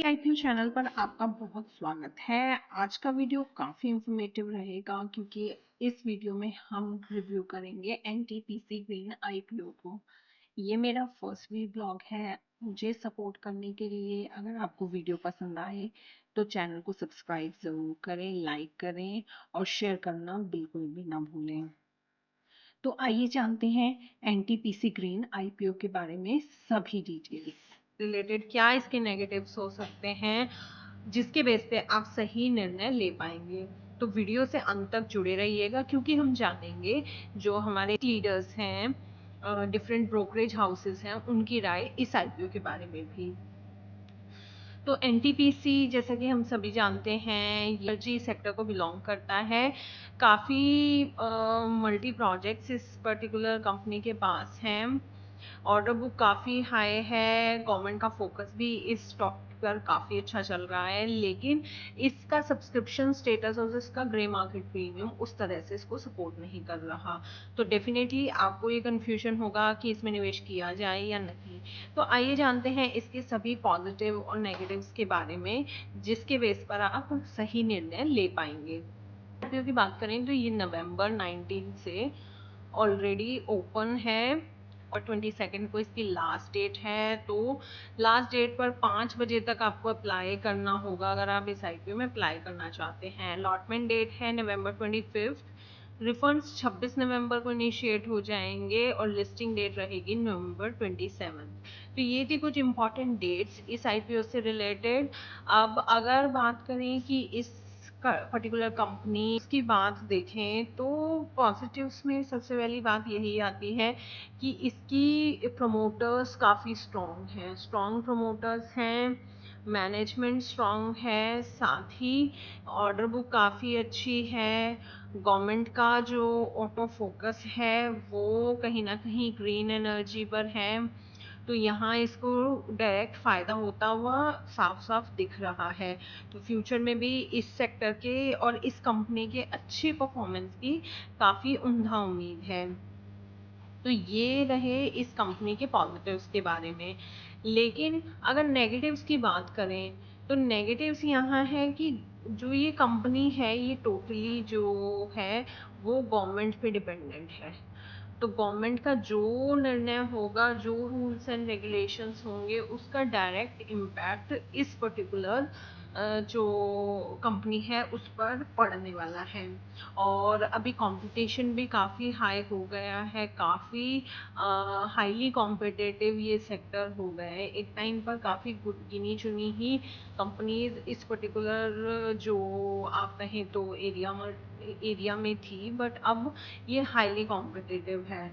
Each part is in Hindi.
आईपीओ चैनल पर आपका बहुत स्वागत है। आज का वीडियो काफ़ी इंफॉर्मेटिव रहेगा क्योंकि इस वीडियो में हम रिव्यू करेंगे एनटीपीसी ग्रीन आईपीओ को। ये मेरा फर्स्ट वी ब्लॉग है। मुझे सपोर्ट करने के लिए अगर आपको वीडियो पसंद आए तो चैनल को सब्सक्राइब ज़रूर करें, लाइक करें और शेयर करना बिल्कुल भी ना भूलें। तो आइए जानते हैं एनटीपीसी ग्रीन आईपीओ के बारे में सभी डिटेल्स। रिलेटेड क्या इसके नेगेटिव्स हो सकते हैं जिसके बेस पे आप सही निर्णय ले पाएंगे। तो वीडियो से अंत तक जुड़े रहिएगा क्योंकि हम जानेंगे जो हमारे लीडर्स हैं, डिफरेंट ब्रोकरेज हाउसेस हैं, उनकी राय इस आईपीओ के बारे में भी। तो एनटीपीसी जैसा कि हम सभी जानते हैं एनर्जी सेक्टर को बिलोंग करता है। काफ़ी मल्टी प्रोजेक्ट्स इस पर्टिकुलर कंपनी के पास हैं। ऑर्डर बुक काफ़ी हाई है। गवर्नमेंट का फोकस भी इस स्टॉक पर काफ़ी अच्छा चल रहा है, लेकिन इसका सब्सक्रिप्शन स्टेटस और इसका ग्रे मार्केट प्रीमियम उस तरह से इसको सपोर्ट नहीं कर रहा। तो डेफिनेटली आपको ये कंफ्यूजन होगा कि इसमें निवेश किया जाए या नहीं। तो आइए जानते हैं इसके सभी पॉजिटिव और नेगेटिव्स के बारे में जिसके बेस पर आप सही निर्णय ले पाएंगे। आईपीओ की बात करें तो ये नवंबर 19 से ऑलरेडी ओपन है और 22 को इसकी लास्ट डेट है। तो लास्ट डेट पर 5 बजे तक आपको अप्लाई करना होगा अगर आप इस आईपीओ में अप्लाई करना चाहते हैं। अलॉटमेंट डेट है नवंबर 25। रिफंड्स 26 नवंबर को इनिशिएट हो जाएंगे और लिस्टिंग डेट रहेगी नवंबर 27। तो ये थी कुछ इंपॉर्टेंट डेट्स इस आईपीओ से रिलेटेड। अब अगर बात करें कि इस पर्टिकुलर कंपनी की बात देखें तो पॉजिटिव्स में सबसे पहली बात यही आती है कि इसकी प्रमोटर्स काफ़ी स्ट्रॉन्ग प्रमोटर्स हैं, मैनेजमेंट स्ट्रॉन्ग है, साथ ही ऑर्डर बुक काफ़ी अच्छी है। गवर्नमेंट का जो ऑटो फोकस है वो कहीं ना कहीं ग्रीन एनर्जी पर है। तो यहाँ इसको डायरेक्ट फ़ायदा होता हुआ साफ साफ दिख रहा है। तो फ्यूचर में भी इस सेक्टर के और इस कंपनी के अच्छे परफॉर्मेंस की काफ़ी उम्दा उम्मीद है। तो ये रहे इस कंपनी के पॉजिटिव्स के बारे में। लेकिन अगर नेगेटिव्स की बात करें तो नेगेटिव्स यहाँ है कि जो ये कंपनी है ये टोटली जो है वो गवर्नमेंट पे डिपेंडेंट है। तो गवर्नमेंट का जो निर्णय होगा, जो रूल्स एंड रेगुलेशंस होंगे, उसका डायरेक्ट इम्पैक्ट इस पर्टिकुलर जो कंपनी है उस पर पड़ने वाला है। और अभी कंपटीशन भी काफ़ी हाई हो गया है, काफ़ी हाईली कॉम्पिटिटिव ये सेक्टर हो गया है। एक टाइम पर काफ़ी गिनी चुनी ही कंपनीज इस पर्टिकुलर जो आप कहें तो एरिया में थी, बट अब ये हाईली कॉम्पिटिटिव है।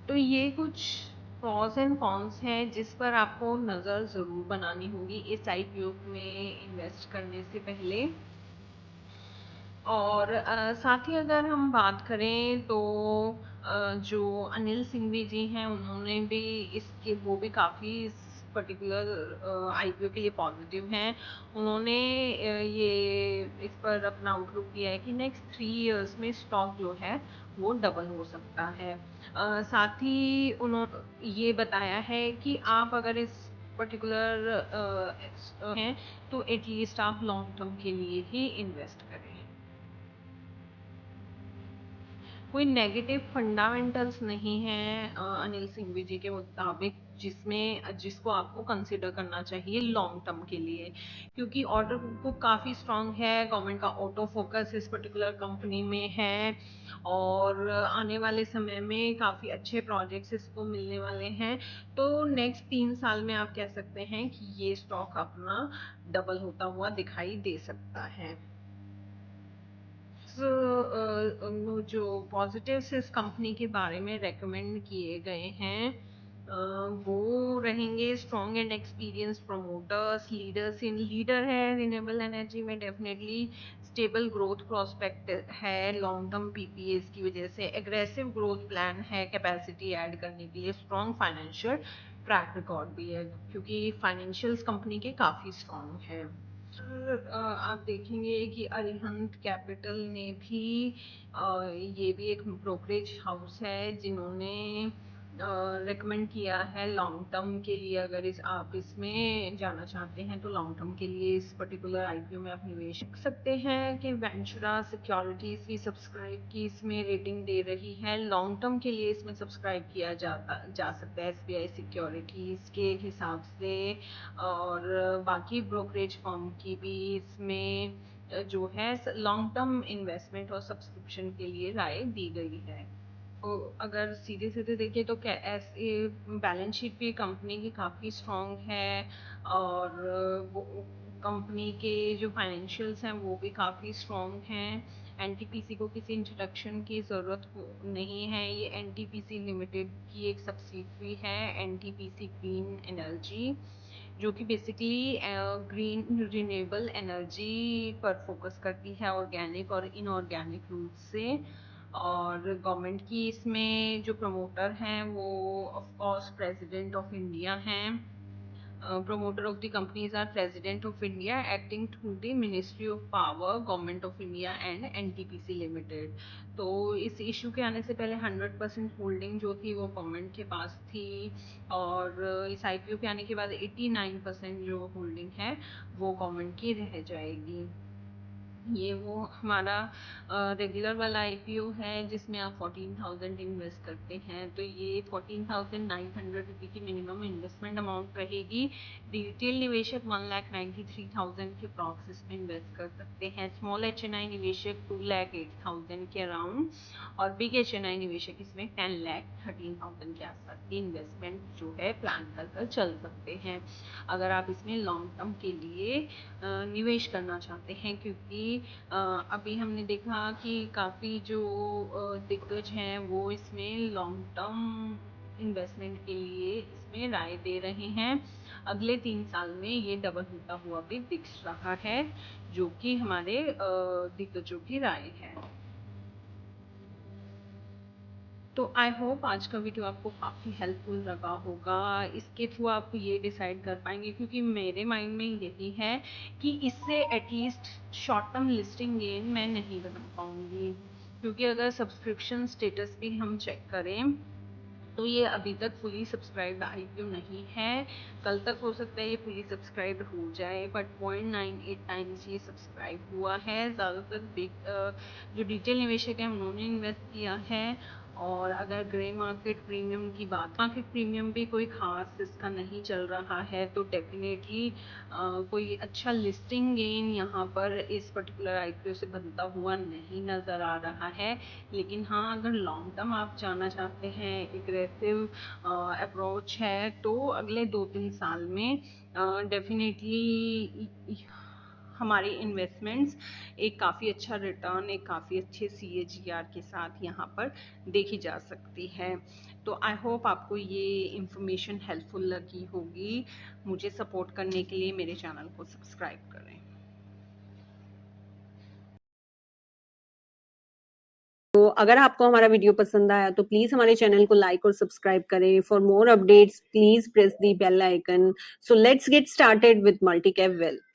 तो ये कुछ प्रॉस एंड कॉन्स हैं जिस पर आपको नज़र ज़रूर बनानी होगी इस आईपीओ में इन्वेस्ट करने से पहले। और साथ ही अगर हम बात करें तो जो अनिल सिंघवी जी हैं उन्होंने भी इसके वो भी काफ़ी पर्टिकुलर आईपीओ के लिए पॉजिटिव हैं। उन्होंने ये इस पर अपना आउटलुक दिया है कि नेक्स्ट 3 इयर्स में स्टॉक जो है वो डबल हो सकता है। साथ ही उन्होंने ये बताया है कि आप अगर इस पर्टिकुलर हैं तो एटलीस्ट आप लॉन्ग टर्म के लिए ही इन्वेस्ट करें। कोई नेगेटिव फंडामेंटल्स नहीं है अनिल सिंघवी जी के मुताबिक जिसको आपको कंसिडर करना चाहिए लॉन्ग टर्म के लिए, क्योंकि ऑर्डर बुक काफ़ी स्ट्रांग है। गवर्नमेंट का ऑटो फोकस इस पर्टिकुलर कंपनी में है और आने वाले समय में काफ़ी अच्छे प्रोजेक्ट्स इसको मिलने वाले हैं। तो नेक्स्ट 3 साल में आप कह सकते हैं कि ये स्टॉक अपना डबल होता हुआ दिखाई दे सकता है। जो पॉजिटिव्स इस कंपनी के बारे में रेकमेंड किए गए हैं वो रहेंगे strong and experience promoters, leader है रिन्यूएबल एनर्जी में, डेफिनेटली स्टेबल ग्रोथ प्रोस्पेक्ट है लॉन्ग टर्म पीपीएस की वजह से, एग्रेसिव ग्रोथ प्लान है कैपेसिटी ऐड करने के लिए, स्ट्रॉन्ग फाइनेंशियल ट्रैक रिकॉर्ड भी है क्योंकि फाइनेंशियल्स कंपनी के काफ़ी स्ट्रॉन्ग है। आप देखेंगे कि अरिहंत कैपिटल ने भी ये भी एक ब्रोकरेज हाउस है जिन्होंने रिकमेंड किया है लॉन्ग टर्म के लिए। अगर आप इसमें जाना चाहते हैं तो लॉन्ग टर्म के लिए इस पर्टिकुलर आईपीओ में आप निवेश कर सकते हैं कि वेंचुरा सिक्योरिटीज भी सब्सक्राइब की इसमें रेटिंग दे रही है। लॉन्ग टर्म के लिए इसमें सब्सक्राइब किया जा सकता है एसबीआई सिक्योरिटीज के हिसाब से, और बाकी ब्रोकरेज फर्म की भी इसमें जो है लॉन्ग टर्म इन्वेस्टमेंट और सब्सक्रिप्शन के लिए राय दी गई है। तो अगर सीधे सीधे देखिए तो ऐसे बैलेंस शीट भी कंपनी की काफ़ी स्ट्रॉन्ग है, और वो कंपनी के जो फाइनेंशियल्स हैं वो भी काफ़ी स्ट्रॉन्ग हैं। एनटीपीसी को किसी इंट्रोडक्शन की ज़रूरत नहीं है। ये एनटीपीसी लिमिटेड की एक सब्सिडरी है, एनटीपीसी ग्रीन एनर्जी, जो कि बेसिकली ग्रीन रिन्यूएबल एनर्जी पर फोकस करती है ऑर्गेनिक और इनऑर्गेनिक रूप से। और गवर्नमेंट की इसमें जो प्रमोटर हैं वो of course president of India हैं। promoter of the companies are President of India acting through the Ministry of Power, Government of India and NTPC Limited। तो इस इशू के आने से पहले 100% होल्डिंग जो थी वो गवर्नमेंट के पास थी, और इस आईपीओ के आने के बाद 89% जो होल्डिंग है वो गवर्नमेंट की रह जाएगी। ये वो हमारा रेगुलर वाला आईपीओ है जिसमें आप 14,000 इन्वेस्ट करते हैं, तो ये 14,900 रुपये की मिनिमम इन्वेस्टमेंट अमाउंट रहेगी। रिटेल निवेशक 1,93,000 के अप्रॉक्स इसमें इन्वेस्ट कर सकते हैं। स्मॉल एचएनआई निवेशक 2,08,000 के अराउंड, और बिग एचएनआई निवेशक इसमें 10,13,000 के आसपास की इन्वेस्टमेंट जो है प्लान कर चल सकते हैं अगर आप इसमें लॉन्ग टर्म के लिए निवेश करना चाहते हैं। क्योंकि अभी हमने देखा कि काफ़ी जो दिग्गज हैं वो इसमें लॉन्ग टर्म इन्वेस्टमेंट के लिए इसमें राय दे रहे हैं। अगले 3 साल में ये डबल होता हुआ भी दिख रहा है, जो कि हमारे दिग्गजों की राय है। तो आई होप आज का वीडियो आपको काफ़ी हेल्पफुल लगा होगा। इसके थ्रू आप ये डिसाइड कर पाएंगे, क्योंकि मेरे माइंड में यही है कि इससे at least short term listing gain मैं नहीं बना पाऊंगी। क्योंकि अगर सब्सक्रिप्शन स्टेटस भी हम चेक करें तो ये अभी तक फुली सब्सक्राइब्ड आईपीओ नहीं है। कल तक हो सकता है ये फुली सब्सक्राइब्ड हो जाए, बट 0.98 टाइम्स ये सब्सक्राइब हुआ है। ज़्यादातर बिग जो डिजिटल निवेशक हैं उन्होंने इन्वेस्ट किया है। और अगर ग्रे मार्केट प्रीमियम की बात, मार्केट प्रीमियम भी कोई खास इसका नहीं चल रहा है, तो डेफिनेटली कोई अच्छा लिस्टिंग गेन यहाँ पर इस पर्टिकुलर आईपीओ से बनता हुआ नहीं नज़र आ रहा है। लेकिन हाँ, अगर लॉन्ग टर्म आप जाना चाहते हैं, एग्रेसिव अप्रोच है, तो अगले 2-3 साल में डेफिनेटली हमारी इन्वेस्टमेंट्स एक काफ़ी अच्छा रिटर्न, एक काफ़ी अच्छे CAGR के साथ यहाँ पर देखी जा सकती है। तो आई होप आपको ये इंफॉर्मेशन हेल्पफुल लगी होगी। मुझे सपोर्ट करने के लिए मेरे चैनल को सब्सक्राइब करें। तो अगर आपको हमारा वीडियो पसंद आया तो प्लीज हमारे चैनल को लाइक और सब्सक्राइब करें। For more updates please press the bell icon. So let's get started with multi cap wealth.